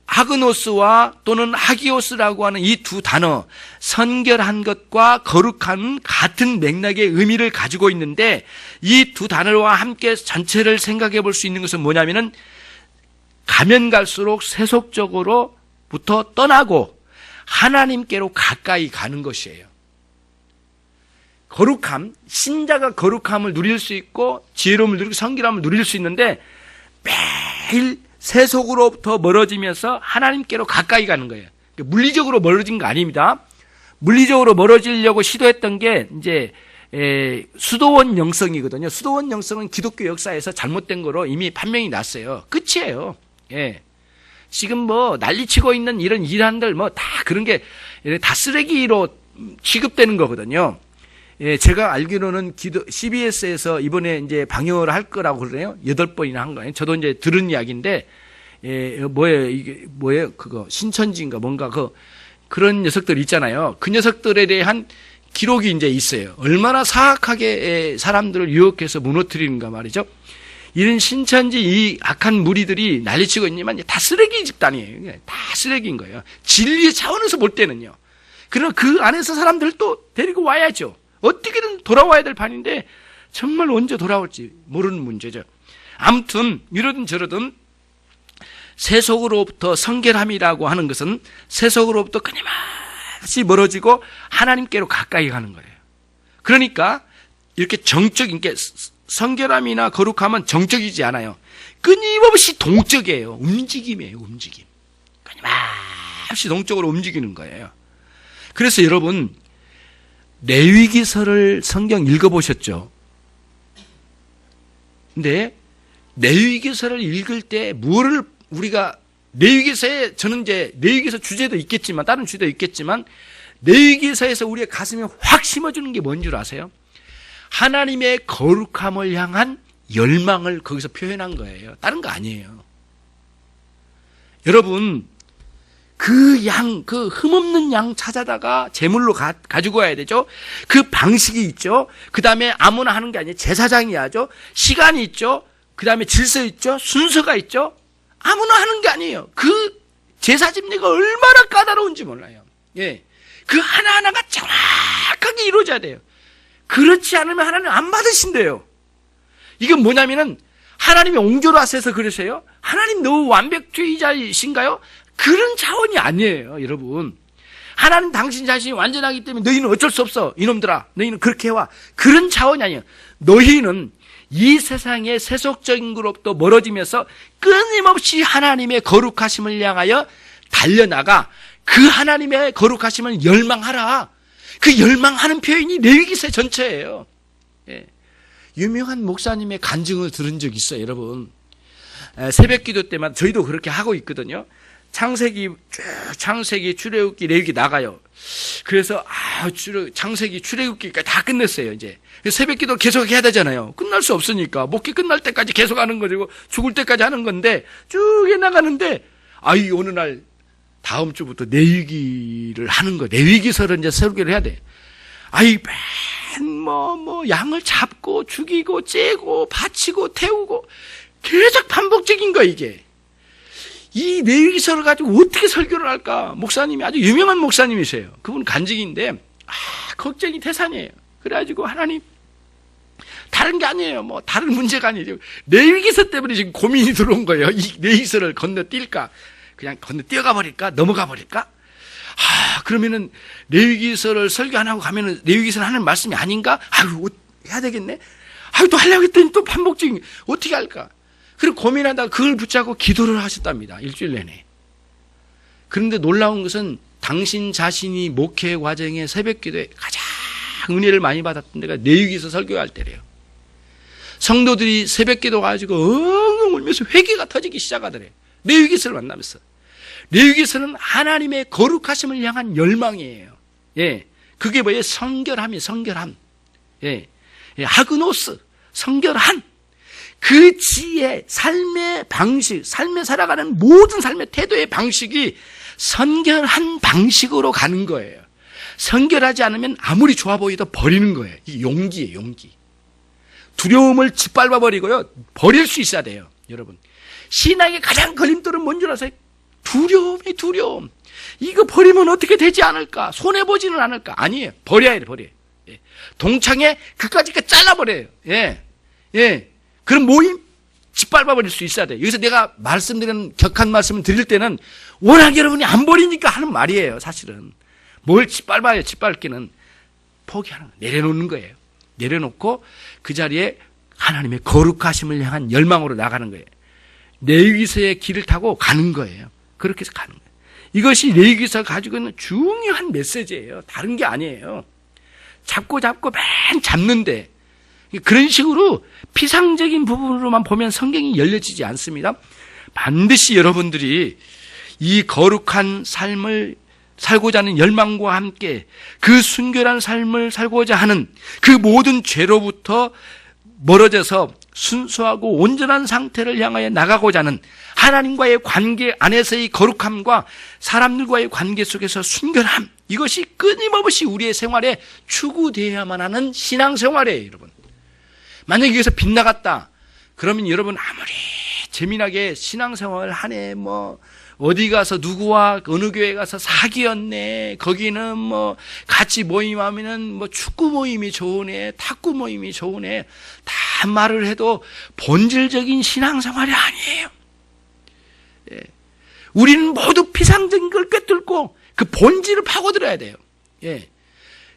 하그노스와 또는 하기오스라고 하는 이 두 단어, 선결한 것과 거룩한 같은 맥락의 의미를 가지고 있는데 이 두 단어와 함께 전체를 생각해 볼 수 있는 것은 뭐냐면은 가면 갈수록 세속적으로부터 떠나고 하나님께로 가까이 가는 것이에요. 거룩함, 신자가 거룩함을 누릴 수 있고 지혜로움을 누리고 성결함을 누릴 수 있는데 매일 세속으로부터 멀어지면서 하나님께로 가까이 가는 거예요. 물리적으로 멀어진 거 아닙니다. 물리적으로 멀어지려고 시도했던 게 이제 수도원 영성이거든요. 수도원 영성은 기독교 역사에서 잘못된 거로 이미 판명이 났어요. 끝이에요. 예. 지금 뭐 난리치고 있는 이런 일환들 뭐 다 그런 게 다 쓰레기로 취급되는 거거든요. 예, 제가 알기로는 CBS에서 이번에 이제 방영을 할 거라고 그러네요. 8번이나 한 거예요. 저도 이제 들은 이야기인데, 뭐예요? 그거, 신천지인가 뭔가 그런 녀석들 있잖아요. 그 녀석들에 대한 기록이 이제 있어요. 얼마나 사악하게 사람들을 유혹해서 무너뜨리는가 말이죠. 이런 신천지 이 악한 무리들이 난리치고 있지만 다 쓰레기 집단이에요. 다 쓰레기인 거예요. 진리 차원에서 볼 때는요. 그러나 그 안에서 사람들을 또 데리고 와야죠. 어떻게든 돌아와야 될 판인데 정말 언제 돌아올지 모르는 문제죠. 아무튼 이러든 저러든 세속으로부터 성결함이라고 하는 것은 세속으로부터 끊임없이 멀어지고 하나님께로 가까이 가는 거예요. 그러니까 이렇게 정적인 게 성결함이나 거룩함은 정적이지 않아요. 끊임없이 동적이에요. 움직임이에요. 움직임. 끊임없이 동적으로 움직이는 거예요. 그래서 여러분 레위기서를 성경 읽어보셨죠? 근데 레위기서를 읽을 때 뭐를 우리가 레위기서에 저는 이제 레위기서 주제도 있겠지만 다른 주제도 있겠지만 레위기서에서 우리의 가슴에 확 심어주는 게 뭔 줄 아세요? 하나님의 거룩함을 향한 열망을 거기서 표현한 거예요. 다른 거 아니에요. 여러분 그 양, 그 흠없는 양 찾아다가 제물로 가지고 와야 되죠. 그 방식이 있죠. 그 다음에 아무나 하는 게 아니에요. 제사장이 하죠. 시간이 있죠. 그 다음에 질서 있죠. 순서가 있죠. 아무나 하는 게 아니에요. 그 제사 집례가 얼마나 까다로운지 몰라요. 예, 그 하나하나가 정확하게 이루어져야 돼요. 그렇지 않으면 하나님 안 받으신대요. 이건 뭐냐면은 하나님이 옹졸 하셔서 그러세요? 하나님 너무 완벽주의자이신가요? 그런 차원이 아니에요, 여러분. 하나님 당신 자신이 완전하기 때문에 너희는 어쩔 수 없어. 이놈들아, 너희는 그렇게 해와. 그런 차원이 아니에요. 너희는 이 세상의 세속적인 것으로부터 멀어지면서 끊임없이 하나님의 거룩하심을 향하여 달려나가 그 하나님의 거룩하심을 열망하라. 그 열망하는 표현이 레위기서 전체예요. 예. 유명한 목사님의 간증을 들은 적이 있어요, 여러분. 새벽 기도 때마다 저희도 그렇게 하고 있거든요. 창세기, 출애굽기, 레위기 나가요. 그래서 창세기, 출애굽기까지 다 끝냈어요, 이제. 새벽 기도 계속 해야 되잖아요. 끝날 수 없으니까. 목회 끝날 때까지 계속 하는 거고, 죽을 때까지 하는 건데, 쭉 해나가는데, 어느 날, 다음 주부터 레위기를 하는 거예요. 레위기서를 이제 설교를 해야 돼. 양을 잡고, 죽이고, 째고, 바치고, 태우고, 계속 반복적인 거야, 이게. 이 레위기서를 가지고 어떻게 설교를 할까? 목사님이 아주 유명한 목사님이세요. 그분 간증인데, 걱정이 태산이에요. 그래가지고 하나님, 다른 게 아니에요. 뭐, 다른 문제가 아니에요. 레위기서 때문에 지금 고민이 들어온 거예요. 이 레위기서를 건너뛸까? 그냥 건너뛰어가 버릴까? 넘어가 버릴까? 그러면은 레위기서를 설교 안 하고 가면은 레위기서는 하는 말씀이 아닌가? 해야 되겠네? 또 하려고 했더니 또 반복적인, 어떻게 할까? 그리고 고민하다가 그걸 붙잡고 기도를 하셨답니다. 일주일 내내. 그런데 놀라운 것은 당신 자신이 목회 과정에 새벽 기도에 가장 은혜를 많이 받았던 데가 레위기서 설교할 때래요. 성도들이 새벽 기도 가지고 엉엉 울면서 회개가 터지기 시작하더래요. 레위기서를 만나면서. 레위기서는 하나님의 거룩하심을 향한 열망이에요. 예. 그게 뭐예요? 성결함이에요, 성결함. 예. 하그노스, 성결함. 그 지혜, 삶의 방식, 삶에 살아가는 모든 삶의 태도의 방식이 성결한 방식으로 가는 거예요. 성결하지 않으면 아무리 좋아 보여도 버리는 거예요. 이게 용기예요, 용기. 두려움을 짓밟아 버리고요. 버릴 수 있어야 돼요, 여러분. 신앙의 가장 걸림돌은 뭔 줄 아세요? 두려움. 이거 버리면 어떻게 되지 않을까? 손해보지는 않을까? 아니에요. 버려야 돼요, 버려요. 예. 동창에 그까짓 거 잘라버려요. 예. 그럼 모임? 짓밟아버릴 수 있어야 돼요. 여기서 내가 말씀드리는 격한 말씀을 드릴 때는 워낙 여러분이 안 버리니까 하는 말이에요, 사실은. 뭘 짓밟아요, 짓밟기는. 포기하는 거예요. 내려놓는 거예요. 내려놓고 그 자리에 하나님의 거룩하심을 향한 열망으로 나가는 거예요. 레위기서의 길을 타고 가는 거예요. 그렇게 해서 가는 거예요. 이것이 레위기서 가지고 있는 중요한 메시지예요. 다른 게 아니에요. 잡고 맨 잡는데, 그런 식으로 피상적인 부분으로만 보면 성경이 열려지지 않습니다. 반드시 여러분들이 이 거룩한 삶을 살고자 하는 열망과 함께 그 순결한 삶을 살고자 하는 그 모든 죄로부터 멀어져서 순수하고 온전한 상태를 향하여 나가고자 하는 하나님과의 관계 안에서의 거룩함과 사람들과의 관계 속에서 순결함, 이것이 끊임없이 우리의 생활에 추구되어야만 하는 신앙생활이에요, 여러분. 만약에 여기서 빗나갔다 그러면 여러분 아무리 재미나게 신앙생활을 하네, 어디 가서 누구와 어느 교회 가서 사귀었네, 거기는 같이 모임하면은 축구 모임이 좋으네, 탁구 모임이 좋으네, 다 말을 해도 본질적인 신앙생활이 아니에요. 예. 우리는 모두 피상적인 걸 꿰뚫고 그 본질을 파고들어야 돼요. 예.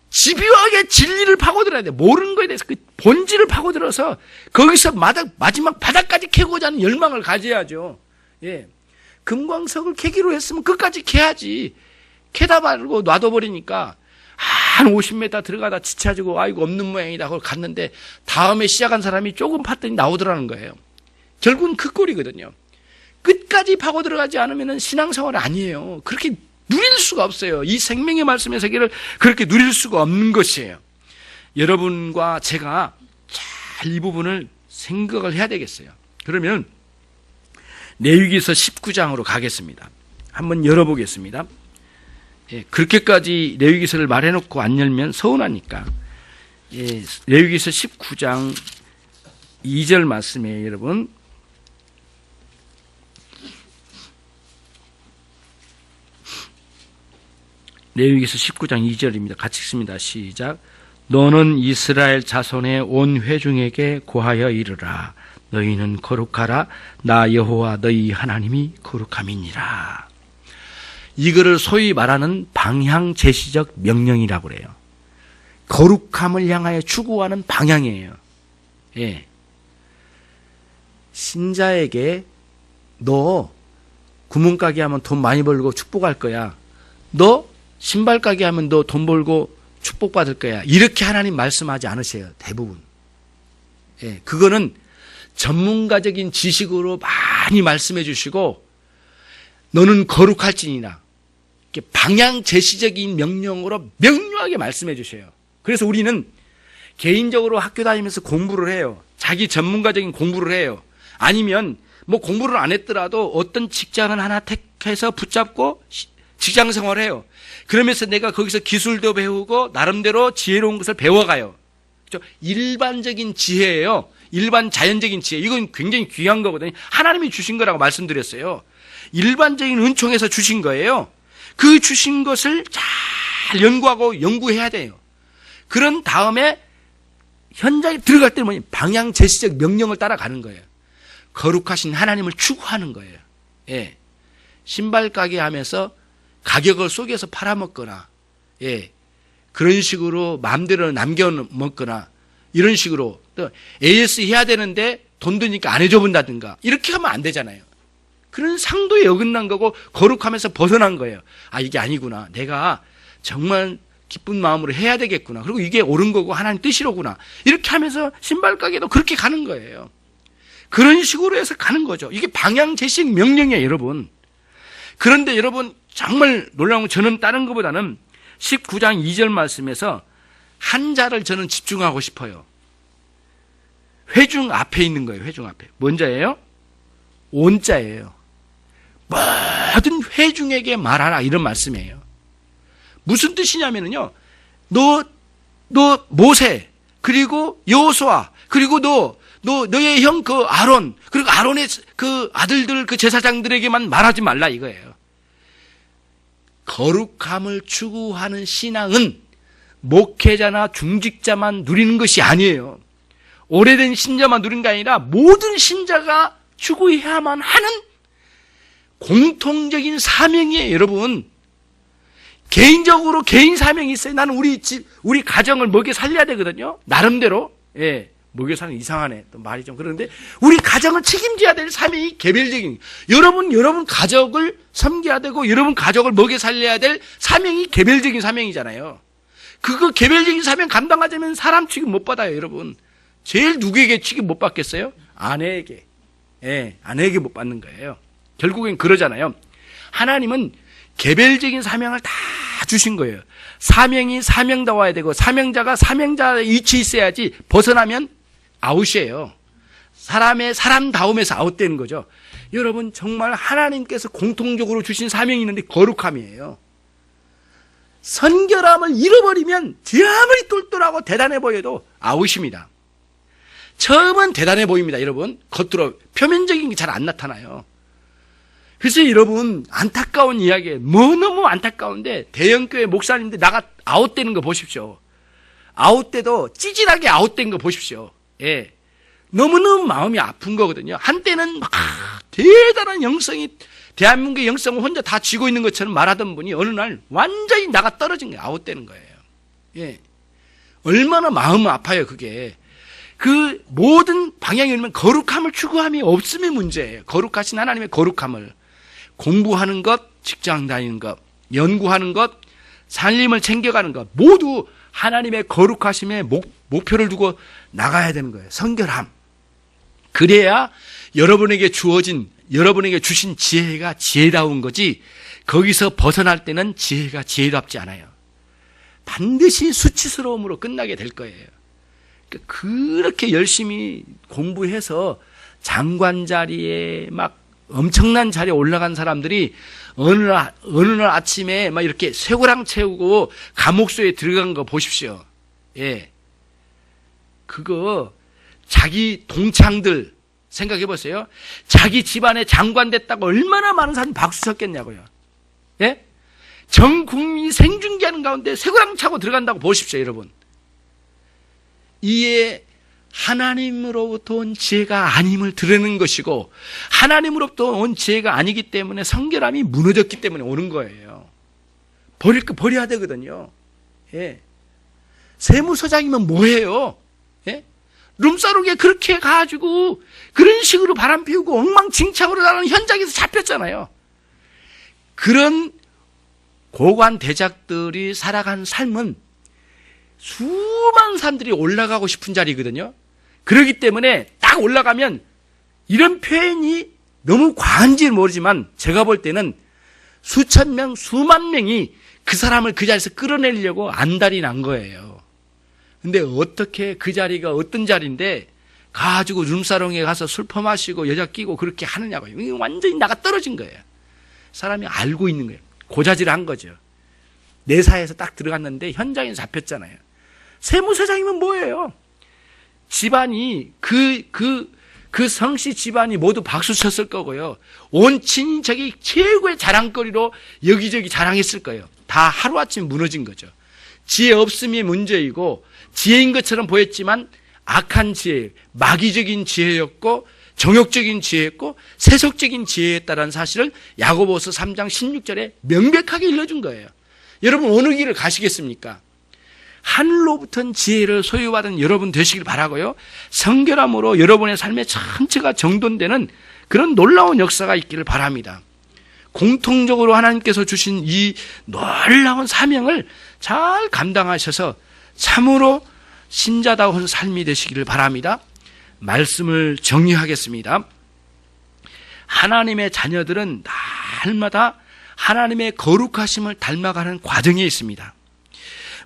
집요하게 진리를 파고들어야 돼요. 모르는 거에 대해서 그 본질을 파고들어서 거기서 마지막 바닥까지 캐고자 하는 열망을 가져야죠. 예. 금광석을 캐기로 했으면 끝까지 캐야지. 캐다 말고 놔둬버리니까 한 50m 들어가다 지쳐지고 아이고 없는 모양이다 하고 갔는데 다음에 시작한 사람이 조금 팠더니 나오더라는 거예요. 결국은 그 꼴이거든요. 끝까지 파고 들어가지 않으면 신앙생활이 아니에요. 그렇게 누릴 수가 없어요. 이 생명의 말씀의 세계를 그렇게 누릴 수가 없는 것이에요. 여러분과 제가 잘 이 부분을 생각을 해야 되겠어요. 그러면 레위기서 19장으로 가겠습니다. 한번 열어보겠습니다. 예, 그렇게까지 레위기서를 말해놓고 안 열면 서운하니까. 예, 레위기서 19장 2절 말씀이에요, 여러분. 레위기서 19장 2절입니다. 같이 읽습니다. 시작. 너는 이스라엘 자손의 온 회중에게 고하여 이르라. 너희는 거룩하라. 나 여호와 너희 하나님이 거룩함이니라. 이거를 소위 말하는 방향 제시적 명령이라고 그래요. 거룩함을 향하여 추구하는 방향이에요. 예. 신자에게 너 구멍가게 하면 돈 많이 벌고 축복할 거야. 너 신발 가게 하면 너 돈 벌고 축복받을 거야. 이렇게 하나님 말씀하지 않으세요. 대부분. 예, 그거는 전문가적인 지식으로 많이 말씀해 주시고 너는 거룩할지니라. 이렇게 방향 제시적인 명령으로 명료하게 말씀해 주셔요. 그래서 우리는 개인적으로 학교 다니면서 공부를 해요. 자기 전문가적인 공부를 해요. 아니면 공부를 안 했더라도 어떤 직장을 하나 택해서 붙잡고 직장 생활을 해요. 그러면서 내가 거기서 기술도 배우고 나름대로 지혜로운 것을 배워가요. 그렇죠? 일반적인 지혜예요. 일반 자연적인 지혜. 이건 굉장히 귀한 거거든요. 하나님이 주신 거라고 말씀드렸어요. 일반적인 은총에서 주신 거예요. 그 주신 것을 잘 연구하고 연구해야 돼요. 그런 다음에 현장에 들어갈 때는 방향 제시적 명령을 따라가는 거예요. 거룩하신 하나님을 추구하는 거예요. 예. 신발 가게 하면서 가격을 속여서 팔아먹거나, 예, 그런 식으로 마음대로 남겨먹거나, 이런 식으로, 또 AS 해야 되는데 돈 드니까 안 해줘본다든가, 이렇게 하면 안 되잖아요. 그런 상도에 어긋난 거고, 거룩하면서 벗어난 거예요. 아, 이게 아니구나. 내가 정말 기쁜 마음으로 해야 되겠구나. 그리고 이게 옳은 거고, 하나님 뜻이로구나. 이렇게 하면서 신발 가게도 그렇게 가는 거예요. 그런 식으로 해서 가는 거죠. 이게 방향 제식 명령이에요, 여러분. 그런데 여러분, 정말 놀라운 건 저는 다른 것보다는 19장 2절 말씀에서 한 자를 저는 집중하고 싶어요. 회중 앞에 있는 거예요. 회중 앞에. 뭔 자예요? 온자예요. 모든 회중에게 말하라 이런 말씀이에요. 무슨 뜻이냐면요. 너 모세 그리고 여호수아 그리고 너의 형 그 아론 그리고 아론의 그 아들들 그 제사장들에게만 말하지 말라 이거예요. 거룩함을 추구하는 신앙은 목회자나 중직자만 누리는 것이 아니에요. 오래된 신자만 누리는 게 아니라 모든 신자가 추구해야만 하는 공통적인 사명이에요, 여러분. 개인적으로 개인 사명이 있어요. 나는 우리 가정을 먹여 살려야 되거든요. 나름대로. 예. 목욕 사는 이상하네. 또 말이 좀 그런데 우리 가정을 책임져야 될 사명이 개별적인, 여러분 가족을 섬겨야 되고 여러분 가족을 먹여 살려야 될 사명이 개별적인 사명이잖아요. 그거 개별적인 사명 감당하자면 사람 취급 못 받아요, 여러분. 제일 누구에게 취급 못 받겠어요? 아내에게. 예, 아내에게 못 받는 거예요. 결국엔 그러잖아요. 하나님은 개별적인 사명을 다 주신 거예요. 사명이 사명다워야 되고 사명자가 사명자의 위치에 있어야지 벗어나면 아웃이에요. 사람다움에서 아웃되는 거죠. 여러분 정말 하나님께서 공통적으로 주신 사명이 있는데 거룩함이에요. 선결함을 잃어버리면 아무리 똘똘하고 대단해 보여도 아웃입니다. 처음은 대단해 보입니다, 여러분. 겉으로 표면적인 게 잘 안 나타나요. 그래서 여러분 안타까운 이야기예요. 너무 안타까운데 대형교회 목사님들 나가 아웃되는 거 보십시오. 아웃돼도 찌질하게 아웃된 거 보십시오. 예, 너무너무 마음이 아픈 거거든요. 한때는 막 대단한 영성이, 대한민국의 영성을 혼자 다 쥐고 있는 것처럼 말하던 분이 어느 날 완전히 나가 떨어진 거예요. 아웃되는 거예요. 예, 얼마나 마음은 아파요. 그게 그 모든 방향이 있으면 거룩함을 추구함이 없으면 문제예요. 거룩하신 하나님의 거룩함을 공부하는 것, 직장 다니는 것, 연구하는 것, 살림을 챙겨가는 것 모두 하나님의 거룩하심에 목표를 두고 나가야 되는 거예요. 성결함. 그래야 여러분에게 주신 지혜가 지혜다운 거지, 거기서 벗어날 때는 지혜가 지혜답지 않아요. 반드시 수치스러움으로 끝나게 될 거예요. 그렇게 열심히 공부해서 장관 자리에 막 엄청난 자리에 올라간 사람들이 어느 날 아침에 막 이렇게 쇠고랑 채우고 감옥소에 들어간 거 보십시오. 예. 그거 자기 동창들 생각해 보세요. 자기 집안에 장관 됐다고 얼마나 많은 사람이 박수 쳤겠냐고요. 예? 전 국민이 생중계하는 가운데 쇠고랑 차고 들어간다고 보십시오, 여러분. 이에 하나님으로부터 온 지혜가 아님을 드러내는 것이고, 하나님으로부터 온 지혜가 아니기 때문에 성결함이 무너졌기 때문에 오는 거예요. 버릴 거 버려야 되거든요. 예. 세무서장이면 뭐해요? 예? 룸사롱에 그렇게 가가지고 그런 식으로 바람 피우고 엉망진창으로 나가는 현장에서 잡혔잖아요. 그런 고관 대작들이 살아간 삶은 수많은 사람들이 올라가고 싶은 자리거든요. 그렇기 때문에 딱 올라가면, 이런 표현이 너무 과한지 모르지만 제가 볼 때는 수천 명, 수만 명이 그 사람을 그 자리에서 끌어내려고 안달이 난 거예요. 근데 어떻게 그 자리가 어떤 자리인데 가지고 룸사롱에 가서 술 퍼마시고 여자 끼고 그렇게 하느냐고요. 이게 완전히 나가 떨어진 거예요. 사람이 알고 있는 거예요. 고자질을 한 거죠. 내사에서 딱 들어갔는데 현장에서 잡혔잖아요. 세무서장이면 뭐예요? 집안이 그 성씨 집안이 모두 박수 쳤을 거고요. 온 친인척이 최고의 자랑거리로 여기저기 자랑했을 거예요. 다 하루아침에 무너진 거죠. 지혜 없음이 문제이고, 지혜인 것처럼 보였지만 악한 지혜, 마귀적인 지혜였고, 정욕적인 지혜였고, 세속적인 지혜였다는 사실을 야고보서 3장 16절에 명백하게 일러준 거예요. 여러분 어느 길을 가시겠습니까? 하늘로부터 지혜를 소유받은 여러분 되시길 바라고요. 성결함으로 여러분의 삶의 전체가 정돈되는 그런 놀라운 역사가 있기를 바랍니다. 공통적으로 하나님께서 주신 이 놀라운 사명을 잘 감당하셔서 참으로 신자다운 삶이 되시기를 바랍니다. 말씀을 정리하겠습니다. 하나님의 자녀들은 날마다 하나님의 거룩하심을 닮아가는 과정에 있습니다.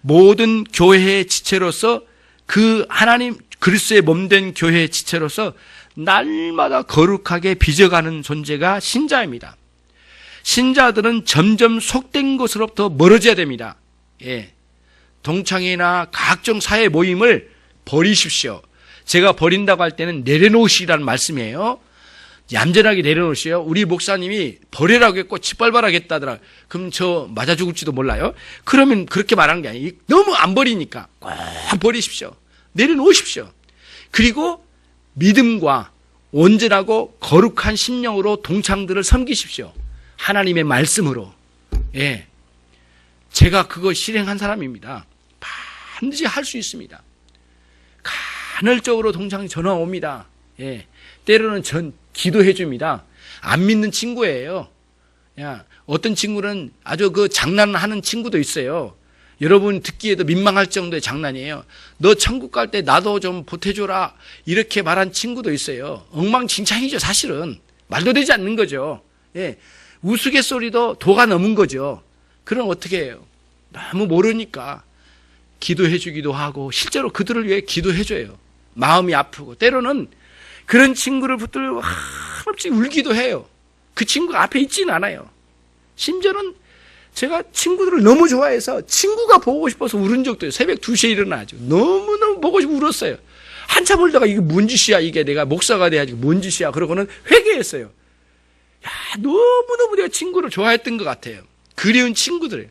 모든 교회의 지체로서, 그 하나님 그리스도의 몸된 교회의 지체로서 날마다 거룩하게 빚어가는 존재가 신자입니다. 신자들은 점점 속된 것으로부터 멀어져야 됩니다. 예. 동창회나 각종 사회 모임을 버리십시오. 제가 버린다고 할 때는 내려놓으시라는 말씀이에요. 얌전하게 내려놓으시오. 우리 목사님이 버리라고 했고 짓밟아라겠다더라. 그럼 저 맞아 죽을지도 몰라요. 그러면 그렇게 말하는 게 아니에요. 너무 안 버리니까 꼭 버리십시오. 내려놓으십시오. 그리고 믿음과 온전하고 거룩한 심령으로 동창들을 섬기십시오. 하나님의 말씀으로. 예, 제가 그거 실행한 사람입니다. 반드시 할 수 있습니다. 간헐적으로 동창 전화 옵니다. 예. 때로는 기도해 줍니다. 안 믿는 친구예요. 야, 어떤 친구는 아주 그 장난하는 친구도 있어요. 여러분 듣기에도 민망할 정도의 장난이에요. 너 천국 갈 때 나도 좀 보태줘라. 이렇게 말한 친구도 있어요. 엉망진창이죠, 사실은. 말도 되지 않는 거죠. 예. 우스갯소리도 도가 넘은 거죠. 그럼 어떻게 해요? 너무 모르니까 기도해 주기도 하고 실제로 그들을 위해 기도해 줘요. 마음이 아프고 때로는 그런 친구를 붙들고 한없이 울기도 해요. 그 친구가 앞에 있지는 않아요. 심지어는 제가 친구들을 너무 좋아해서 친구가 보고 싶어서 울은 적도 있어요. 새벽 2시에 일어나가지고 너무너무 보고 싶어 울었어요. 한참 울다가 이게 뭔 짓이야, 이게 내가 목사가 돼야지 뭔 짓이야. 그러고는 회개했어요. 야, 너무너무 내가 친구를 좋아했던 것 같아요. 그리운 친구들.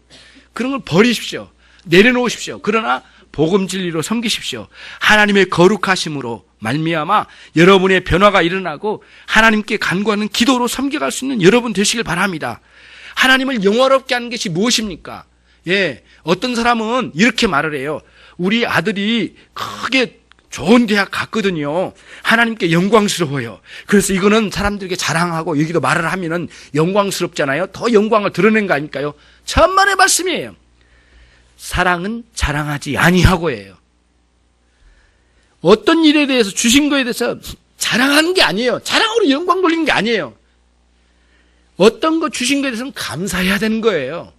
그런 걸 버리십시오. 내려놓으십시오. 그러나 복음 진리로 섬기십시오. 하나님의 거룩하심으로 말미암아 여러분의 변화가 일어나고 하나님께 간구하는 기도로 섬겨갈 수 있는 여러분 되시길 바랍니다. 하나님을 영화롭게 하는 것이 무엇입니까? 예, 어떤 사람은 이렇게 말을 해요. 우리 아들이 크게 좋은 대학 갔거든요. 하나님께 영광스러워요. 그래서 이거는 사람들에게 자랑하고 여기도 말을 하면은 영광스럽잖아요. 더 영광을 드러낸 거 아닐까요? 천만의 말씀이에요. 사랑은 자랑하지 아니하고예요. 어떤 일에 대해서 주신 거에 대해서 자랑하는 게 아니에요. 자랑으로 영광 돌리는 게 아니에요. 어떤 거 주신 거에 대해서는 감사해야 되는 거예요.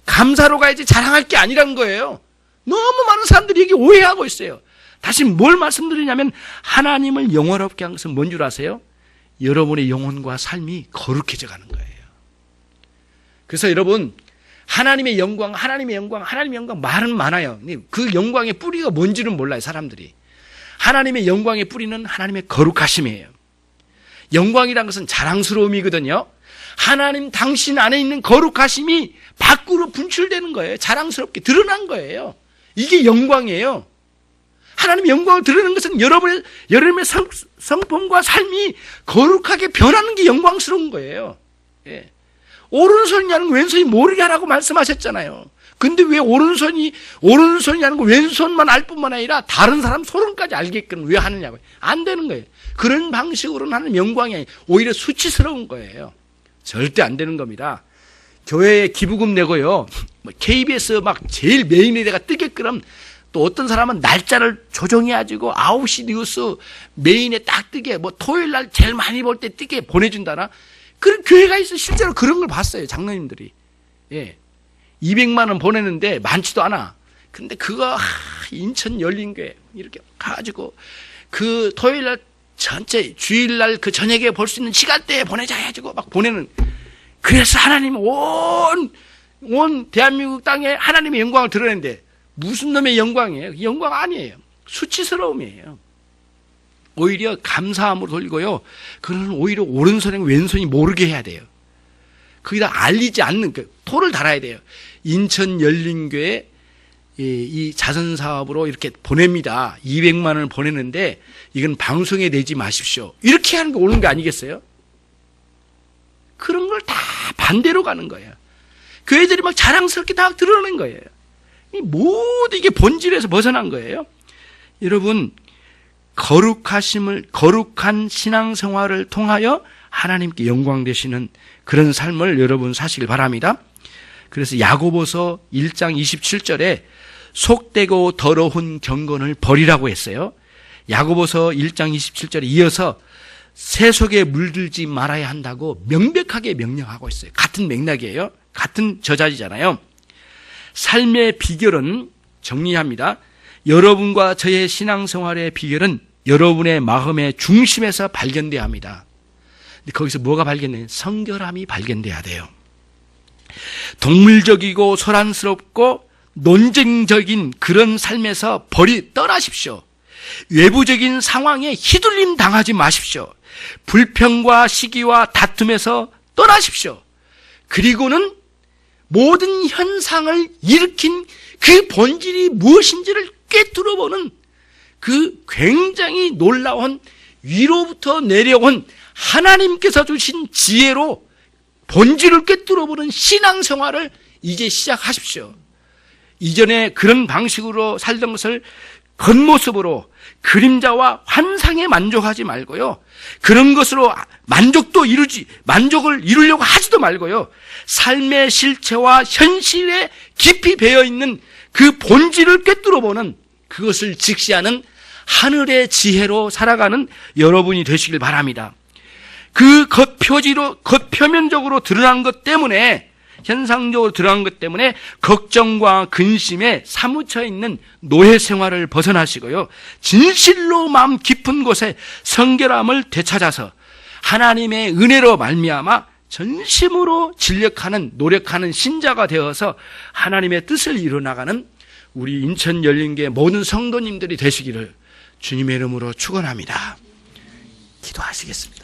감사로 가야지 자랑할 게 아니란 거예요. 너무 많은 사람들이 여기 오해하고 있어요. 다시 뭘 말씀드리냐면 하나님을 영화롭게 하는 것은 뭔 줄 아세요? 여러분의 영혼과 삶이 거룩해져 가는 거예요. 그래서 여러분 하나님의 영광, 하나님의 영광, 하나님의 영광 말은 많아요. 그 영광의 뿌리가 뭔지는 몰라요, 사람들이. 하나님의 영광의 뿌리는 하나님의 거룩하심이에요. 영광이란 것은 자랑스러움이거든요. 하나님 당신 안에 있는 거룩하심이 밖으로 분출되는 거예요. 자랑스럽게 드러난 거예요. 이게 영광이에요. 하나님의 영광을 드러내는 것은 여러분의 성품과 삶이 거룩하게 변하는 게 영광스러운 거예요. 예. 오른손이 아는 거 왼손이 모르게 하라고 말씀하셨잖아요. 근데 왜 오른손이 아는 거 왼손만 알 뿐만 아니라 다른 사람 손까지 알게끔 왜 하느냐고요. 안 되는 거예요. 그런 방식으로는 하는 영광이 아니에요. 오히려 수치스러운 거예요. 절대 안 되는 겁니다. 교회에 기부금 내고요. KBS 막 제일 메인에다가 뜨게끔 또 어떤 사람은 날짜를 조정해가지고 9시 뉴스 메인에 딱 뜨게 뭐 토요일 날 제일 많이 볼 때 뜨게 보내준다나 그런 교회가 있어. 실제로 그런 걸 봤어요. 장로님들이. 예. 200만 원 보내는데 많지도 않아. 근데 그거 인천 열린교회 이렇게 가지고 그 토요일 날 전체 주일 날 그 저녁에 볼 수 있는 시간대에 보내자 해가지고 막 보내는. 그래서 하나님 온 대한민국 땅에 하나님의 영광을 드러내는데 무슨 놈의 영광이에요? 영광 아니에요. 수치스러움이에요. 오히려 감사함으로 돌리고요. 그는 오히려 오른손에 왼손이 모르게 해야 돼요. 거기다 알리지 않는 토를 달아야 돼요. 인천 열린교회 이 자선사업으로 이렇게 보냅니다. 200만 원을 보내는데 이건 방송에 내지 마십시오. 이렇게 하는 게 옳은 거 아니겠어요? 그런 걸 다 반대로 가는 거예요. 교회들이 막 자랑스럽게 다 드러내는 거예요. 모두 이게 본질에서 벗어난 거예요. 여러분 거룩한 신앙생활을 통하여 하나님께 영광 되시는 그런 삶을 여러분 사시길 바랍니다. 그래서 야고보서 1장 27절에 속되고 더러운 경건을 버리라고 했어요. 야고보서 1장 27절에 이어서 세속에 물들지 말아야 한다고 명백하게 명령하고 있어요. 같은 맥락이에요. 같은 저자지잖아요. 삶의 비결은 정리합니다. 여러분과 저의 신앙생활의 비결은 여러분의 마음의 중심에서 발견돼야 합니다. 근데 거기서 뭐가 발견돼요? 성결함이 발견돼야 돼요. 동물적이고 소란스럽고 논쟁적인 그런 삶에서 떠나십시오. 외부적인 상황에 휘둘림 당하지 마십시오. 불평과 시기와 다툼에서 떠나십시오. 그리고는 모든 현상을 일으킨 그 본질이 무엇인지를 꿰뚫어보는 그 굉장히 놀라운 위로부터 내려온 하나님께서 주신 지혜로 본질을 꿰뚫어보는 신앙생활을 이제 시작하십시오. 이전에 그런 방식으로 살던 것을 겉모습으로 그림자와 환상에 만족하지 말고요. 그런 것으로 만족을 이루려고 하지도 말고요. 삶의 실체와 현실에 깊이 배어 있는 그 본질을 꿰뚫어 보는, 그것을 직시하는 하늘의 지혜로 살아가는 여러분이 되시길 바랍니다. 그 겉표면적으로 드러난 것 때문에, 현상적으로 드러난 것 때문에 걱정과 근심에 사무쳐 있는 노예 생활을 벗어나시고요. 진실로 마음 깊은 곳에 성결함을 되찾아서 하나님의 은혜로 말미암아 전심으로 노력하는 신자가 되어서 하나님의 뜻을 이루어나가는 우리 인천 열린교회 모든 성도님들이 되시기를 주님의 이름으로 축원합니다. 기도하시겠습니다.